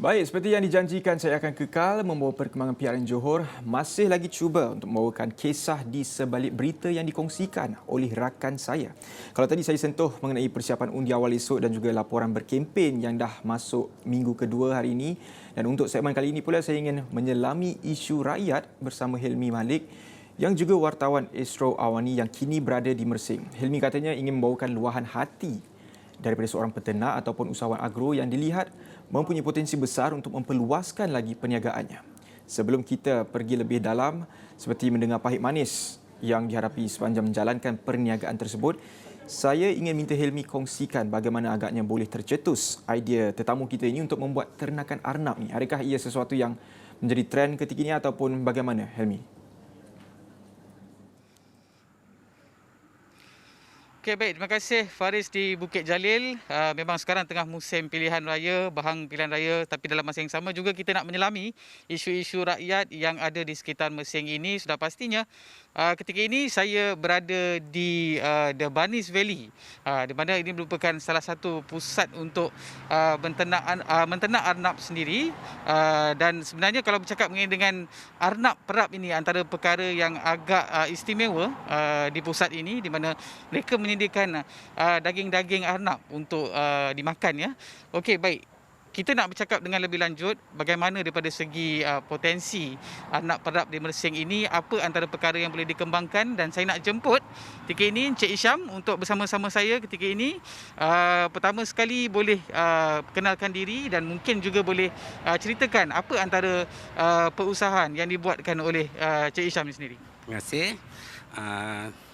Baik, seperti yang dijanjikan, saya akan kekal membawa perkembangan PRN Johor. Masih lagi cuba untuk membawakan kisah di sebalik berita yang dikongsikan oleh rakan saya. Kalau tadi saya sentuh mengenai persiapan undi awal esok dan juga laporan berkempen yang dah masuk minggu kedua hari ini. Dan untuk segmen kali ini pula saya ingin menyelami isu rakyat bersama Helmi Malik yang juga wartawan Astro Awani yang kini berada di Mersing. Helmi katanya ingin membawakan luahan hati daripada seorang peternak ataupun usahawan agro yang dilihat mempunyai potensi besar untuk memperluaskan lagi perniagaannya. Sebelum kita pergi lebih dalam, seperti mendengar pahit manis yang dihadapi sepanjang menjalankan perniagaan tersebut, saya ingin minta Helmi kongsikan bagaimana agaknya boleh tercetus idea tetamu kita ini untuk membuat ternakan arnab ni. Adakah ia sesuatu yang menjadi trend ketika ini ataupun bagaimana, Helmi? Okey, baik. Terima kasih Faris di Bukit Jalil. Memang sekarang tengah musim pilihan raya, bahang pilihan raya, tapi dalam masa yang sama juga kita nak menyelami isu-isu rakyat yang ada di sekitar Mersing ini. Sudah pastinya ketika ini saya berada di The Banis Valley, di mana ini merupakan salah satu pusat untuk menternak arnab sendiri. Dan sebenarnya kalau bercakap mengenai dengan arnab perap ini antara perkara yang agak istimewa di pusat ini, di mana mereka menyediakan daging-daging arnab untuk dimakan, ya. Okey, baik. Kita nak bercakap dengan lebih lanjut bagaimana daripada segi potensi arnab perap di Mersing ini, apa antara perkara yang boleh dikembangkan, dan saya nak jemput ketika ini Encik Isham untuk bersama-sama saya ketika ini. Pertama sekali boleh kenalkan diri dan mungkin juga boleh ceritakan apa antara perusahaan yang dibuatkan oleh Encik Isham ini sendiri. Terima kasih.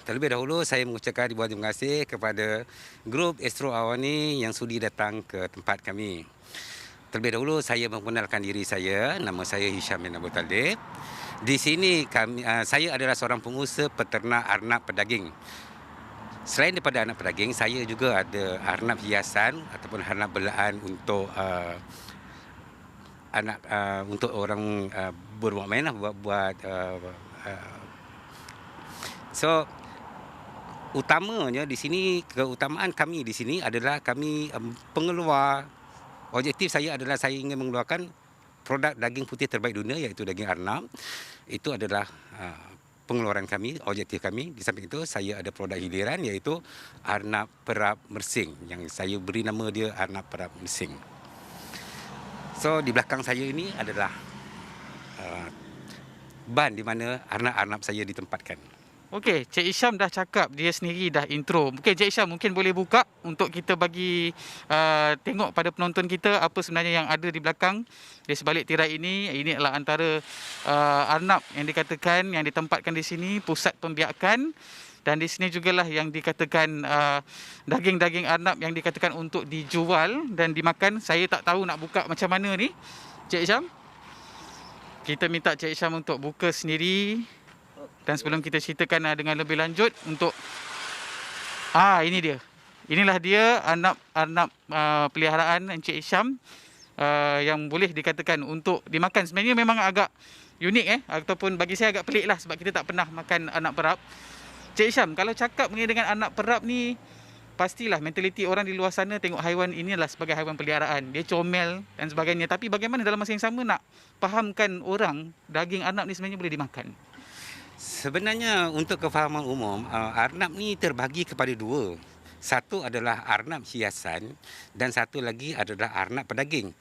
Terlebih dahulu saya mengucapkan ribuan terima kasih kepada grup Astro Awani yang sudi datang ke tempat kami. Terlebih dahulu saya memperkenalkan diri saya, nama saya Hisham bin Abu Talib. Di sini saya adalah seorang pengusaha peternak arnab pedaging. Selain daripada arnab pedaging, saya juga ada arnab hiasan ataupun arnab belaan untuk untuk orang berbuat main lah, buat so utamanya di sini, keutamaan kami di sini adalah kami pengeluar. Objektif saya adalah saya ingin mengeluarkan produk daging putih terbaik dunia, iaitu daging arnab. Itu adalah pengeluaran kami, objektif kami. Di samping itu saya ada produk hiliran, iaitu arnab perap Mersing, yang saya beri nama dia arnab perap Mersing. So di belakang saya ini adalah ban di mana arnab-arnab saya ditempatkan. Okey, Cik Isham dah cakap, dia sendiri dah intro. Mungkin Cik Isham mungkin boleh buka untuk kita bagi tengok pada penonton kita apa sebenarnya yang ada di belakang, di sebalik tirai ini. Ini adalah antara arnab yang dikatakan yang ditempatkan di sini, pusat pembiakan. Dan di sini jugalah yang dikatakan daging-daging arnab yang dikatakan untuk dijual dan dimakan. Saya tak tahu nak buka macam mana ni, Cik Isham. Kita minta Cik Isham untuk buka sendiri. Dan sebelum kita ceritakan dengan lebih lanjut untuk ini dia. Inilah dia arnab peliharaan Encik Isham yang boleh dikatakan untuk dimakan. Sebenarnya memang agak unik ataupun bagi saya agak pelik lah, sebab kita tak pernah makan arnab perap. Encik Isham, kalau cakap mengenai dengan arnab perap ni, pastilah mentaliti orang di luar sana tengok haiwan ini adalah sebagai haiwan peliharaan. Dia comel dan sebagainya. Tapi bagaimana dalam masa yang sama nak fahamkan orang daging arnab ni sebenarnya boleh dimakan? Sebenarnya untuk kefahaman umum, arnab ni terbagi kepada dua. Satu adalah arnab hiasan dan satu lagi adalah arnab pedaging.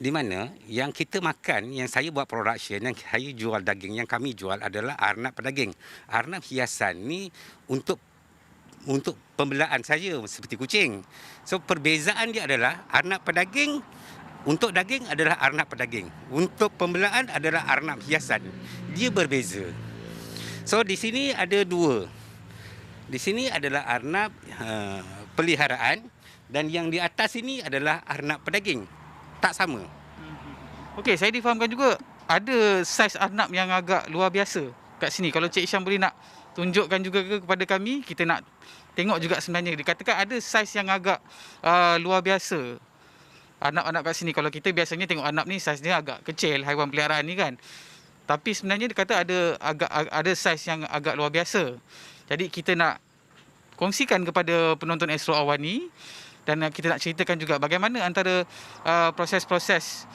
Di mana yang kita makan, yang saya buat production, yang saya jual daging, yang kami jual adalah arnab pedaging. Arnab hiasan ni untuk pembelaan saya seperti kucing. So perbezaan dia adalah arnab pedaging untuk daging adalah arnab pedaging. Untuk pembelaan adalah arnab hiasan. Dia berbeza. So di sini ada dua. Di sini adalah arnab peliharaan dan yang di atas ini adalah arnab pedaging. Tak sama. Okey, saya difahamkan juga ada saiz arnab yang agak luar biasa kat sini. Kalau Cik Isham boleh nak tunjukkan juga kepada kami, kita nak tengok juga sebenarnya. Dikatakan ada saiz yang agak luar biasa. Arnab-arnab kat sini, kalau kita biasanya tengok arnab ni saiznya agak kecil, haiwan peliharaan ni kan. Tapi sebenarnya dia kata ada saiz yang agak luar biasa. Jadi kita nak kongsikan kepada penonton Astro Awani dan kita nak ceritakan juga bagaimana antara proses-proses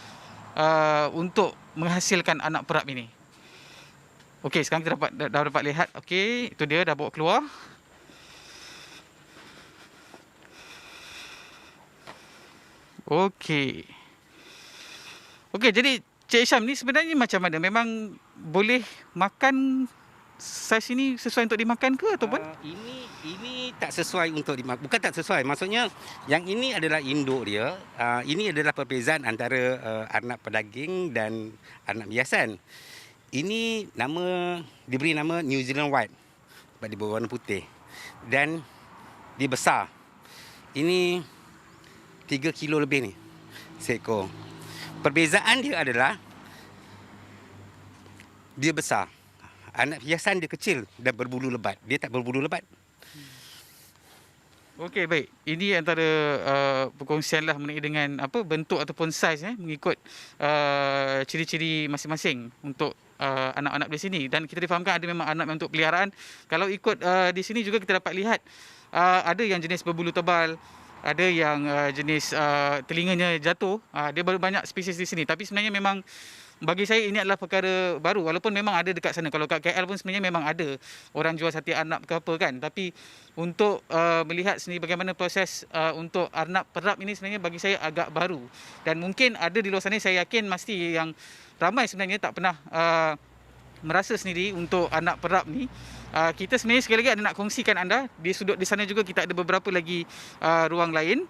untuk menghasilkan anak perap ini. Okey, sekarang kita dah dapat lihat. Okey, itu dia dah bawa keluar. Okey. Okey, jadi Cik Syam ni sebenarnya macam mana? Memang boleh makan saiz ini sesuai untuk dimakan ke ataupun? Ini tak sesuai untuk dimakan. Bukan tak sesuai. Maksudnya yang ini adalah induk dia. Ini adalah perbezaan antara arnab pedaging dan arnab hiasan. Ini diberi nama New Zealand White sebab dia berwarna putih dan dia besar. Ini 3 kilo lebih ni seekor. Perbezaan dia adalah dia besar. Anak hiasan dia kecil dan berbulu lebat. Dia tak berbulu lebat. Okey, baik. Ini antara perkongsianlah mengenai dengan bentuk ataupun saiz mengikut ciri-ciri masing-masing untuk anak-anak di sini, dan kita difahamkan ada memang anak untuk peliharaan. Kalau ikut di sini juga kita dapat lihat ada yang jenis berbulu tebal, ada yang jenis telinganya jatuh. Dia banyak spesies di sini, tapi sebenarnya memang bagi saya ini adalah perkara baru, walaupun memang ada dekat sana. Kalau kat KL pun sebenarnya memang ada orang jual sati arnab ke apa kan, tapi untuk melihat sendiri bagaimana proses untuk arnab perap ini sebenarnya bagi saya agak baru, dan mungkin ada di luar sana, saya yakin mesti yang ramai sebenarnya tak pernah merasa sendiri untuk arnab perap ni. Kita sebenarnya sekali lagi ada nak kongsikan anda, di sudut di sana juga kita ada beberapa lagi ruang lain,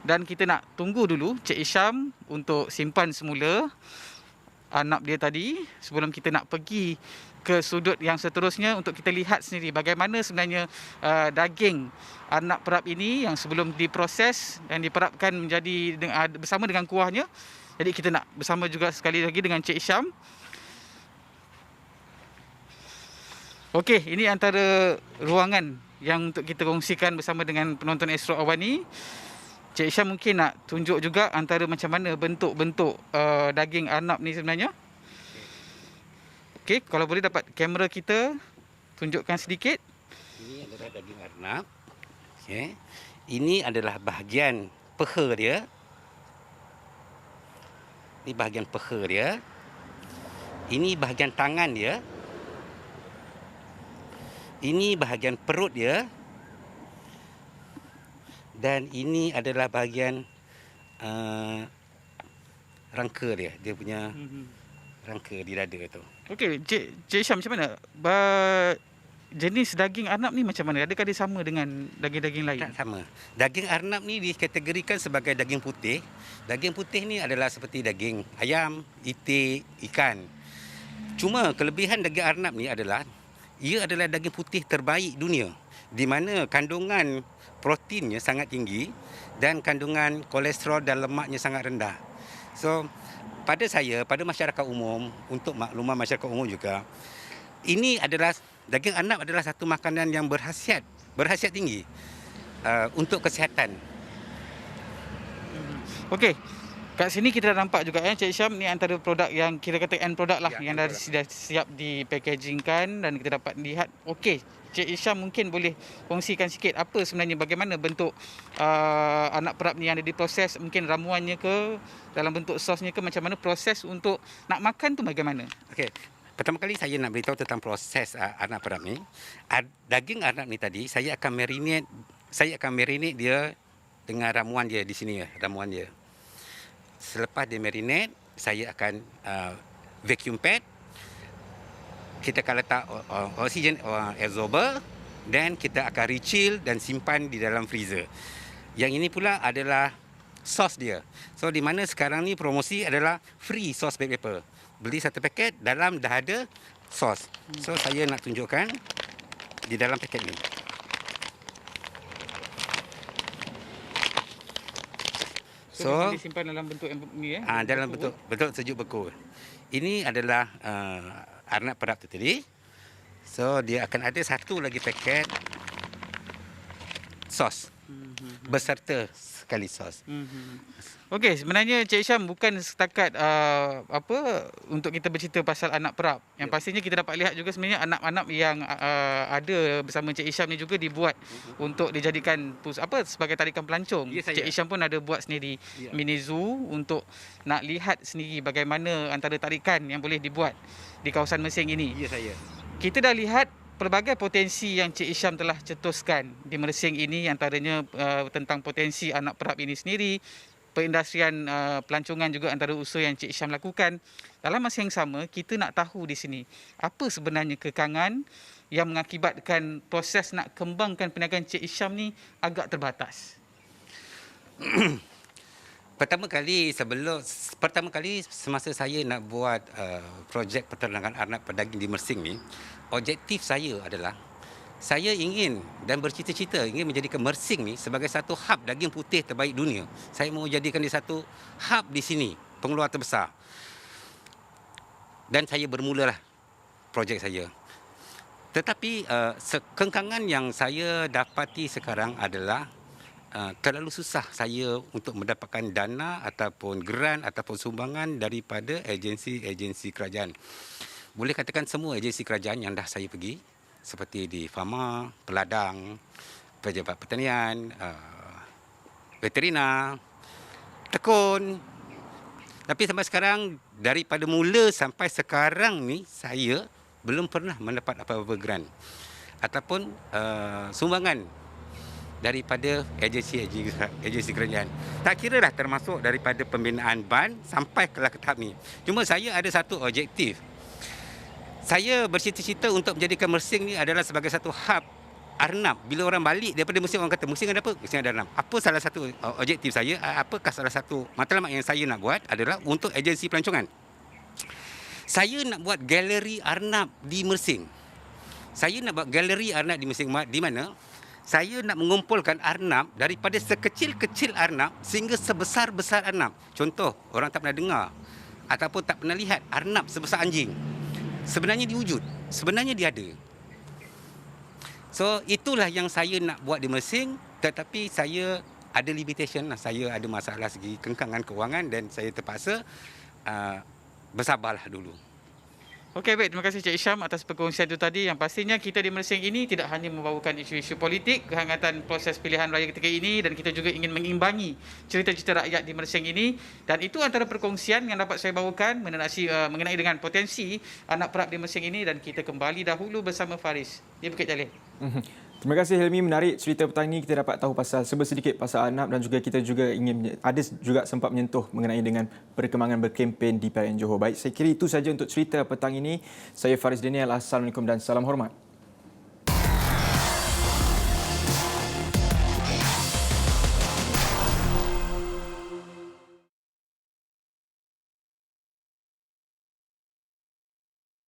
dan kita nak tunggu dulu Cik Isham untuk simpan semula arnab dia tadi sebelum kita nak pergi ke sudut yang seterusnya untuk kita lihat sendiri bagaimana sebenarnya daging arnab perap ini yang sebelum diproses dan diperapkan menjadi bersama dengan kuahnya. Jadi kita nak bersama juga sekali lagi dengan Cik Isham. Okey, ini antara ruangan yang untuk kita kongsikan bersama dengan penonton Astro Awani. Cik Isham mungkin nak tunjuk juga antara macam mana bentuk-bentuk daging arnab ni sebenarnya. Okey, kalau boleh dapat kamera kita tunjukkan sedikit. Ini adalah daging arnab. Okey. Ini adalah bahagian peha dia. Ini bahagian peha dia. Ini bahagian tangan dia. Ini bahagian perut dia. Dan ini adalah bahagian rangka dia. Dia punya rangka di dada tu. Okey, Cik Isham, macam mana? Jenis daging arnab ni macam mana? Adakah dia sama dengan daging-daging lain? Tak sama. Daging arnab ni dikategorikan sebagai daging putih. Daging putih ni adalah seperti daging ayam, itik, ikan. Cuma kelebihan daging arnab ni adalah ia adalah daging putih terbaik dunia, di mana kandungan proteinnya sangat tinggi dan kandungan kolesterol dan lemaknya sangat rendah. So, pada masyarakat umum, untuk makluman masyarakat umum juga, ini adalah daging arnab adalah satu makanan yang berkhasiat tinggi untuk kesihatan. Okey. Kat sini kita dah nampak juga Cik Isham, ni antara produk yang kita kata end produk lah, yang dah siap dipackagingkan dan kita dapat lihat. Okey, Cik Isham mungkin boleh kongsikan sikit apa sebenarnya, bagaimana bentuk arnab perap ni yang ada diproses, mungkin ramuannya ke, dalam bentuk sosnya ke, macam mana proses untuk nak makan tu bagaimana? Okey. Pertama kali saya nak beritahu tentang proses arnab perap ni. Daging arnab ni tadi saya akan marinate dia dengan ramuan dia di sini, ramuan dia. Selepas dia marinate, saya akan vacuum pad. Kita akan letak oxygen absorber dan kita akan rechill dan simpan di dalam freezer. Yang ini pula adalah sos dia. So di mana sekarang ni promosi adalah free sauce black pepper. Beli satu paket, dalam dah ada sos. So saya nak tunjukkan di dalam paket ni. So disimpan dalam bentuk yang ni dalam bentuk sejuk beku. Ini adalah arnab perap tu tadi. So dia akan ada satu lagi paket sos. Beserta sekali sos. Okey, sebenarnya Cik Syam bukan setakat untuk kita bercerita pasal anak perap. Yang pastinya kita dapat lihat juga sebenarnya anak-anak yang ada bersama Cik Syam ni juga dibuat untuk dijadikan sebagai tarikan pelancong. Ya, saya. Cik Syam pun ada buat sendiri mini zoo untuk nak lihat sendiri bagaimana antara tarikan yang boleh dibuat di kawasan Mersing ini. Ya, saya. Kita dah lihat pelbagai potensi yang Cik Syam telah cetuskan di Mersing ini, antaranya tentang potensi anak perap ini sendiri, perindustrian pelancongan juga antara usaha yang Cik Syam lakukan. Dalam masa yang sama, kita nak tahu di sini apa sebenarnya kekangan yang mengakibatkan proses nak kembangkan perniagaan Cik Syam ni agak terbatas. Pertama kali semasa saya nak buat projek peternakan arnab pedaging di Mersing ni, objektif saya adalah saya ingin dan bercita-cita ingin menjadikan Mersing ni sebagai satu hub daging putih terbaik dunia. Saya mahu jadikan dia satu hub di sini, pengeluar terbesar. Dan saya bermulalah projek saya. Tetapi kengkangan yang saya dapati sekarang adalah terlalu susah saya untuk mendapatkan dana ataupun grant ataupun sumbangan daripada agensi-agensi kerajaan. Boleh katakan semua agensi kerajaan yang dah saya pergi, seperti di Fama, Peladang, Pejabat Pertanian, Veterina, Tekun. Tapi sampai sekarang, daripada mula sampai sekarang ni, saya belum pernah mendapat apa-apa grant ataupun sumbangan daripada agensi kerajaan. Tak kira dah termasuk daripada pembinaan ban sampai ke tahap ni. Cuma saya ada satu objektif. Saya bercita-cita untuk menjadikan Mersing ni adalah sebagai satu hub arnab. Bila orang balik daripada Mersing, orang kata Mersing ada apa? Mersing ada arnab. Apa salah satu objektif saya? Apakah salah satu matlamat yang saya nak buat adalah untuk agensi pelancongan. Saya nak buat galeri arnab di Mersing. Saya nak buat galeri arnab di Mersing di mana saya nak mengumpulkan arnab daripada sekecil-kecil arnab sehingga sebesar-besar arnab. Contoh, orang tak pernah dengar ataupun tak pernah lihat arnab sebesar anjing. Sebenarnya diwujud. Sebenarnya dia ada. So, itulah yang saya nak buat di Mersing, tetapi saya ada limitation. Saya ada masalah segi kengkangan kewangan dan saya terpaksa bersabarlah dulu. Okey, baik. Terima kasih Cik Syam atas perkongsian itu tadi. Yang pastinya kita di Mersing ini tidak hanya membawakan isu-isu politik, kehangatan proses pilihan raya ketika ini, dan kita juga ingin mengimbangi cerita-cerita rakyat di Mersing ini. Dan itu antara perkongsian yang dapat saya bawakan mengenai dengan potensi anak perap di Mersing ini. Dan kita kembali dahulu bersama Faris di Bukit Jalil. Terima kasih Helmi, menarik cerita petang ini. Kita dapat tahu sedikit pasal arnab dan juga kita juga ada juga sempat menyentuh mengenai dengan perkembangan berkempen di PRN Johor. Baik, saya kira itu saja untuk cerita petang ini. Saya Faris Daniel. Assalamualaikum dan salam hormat.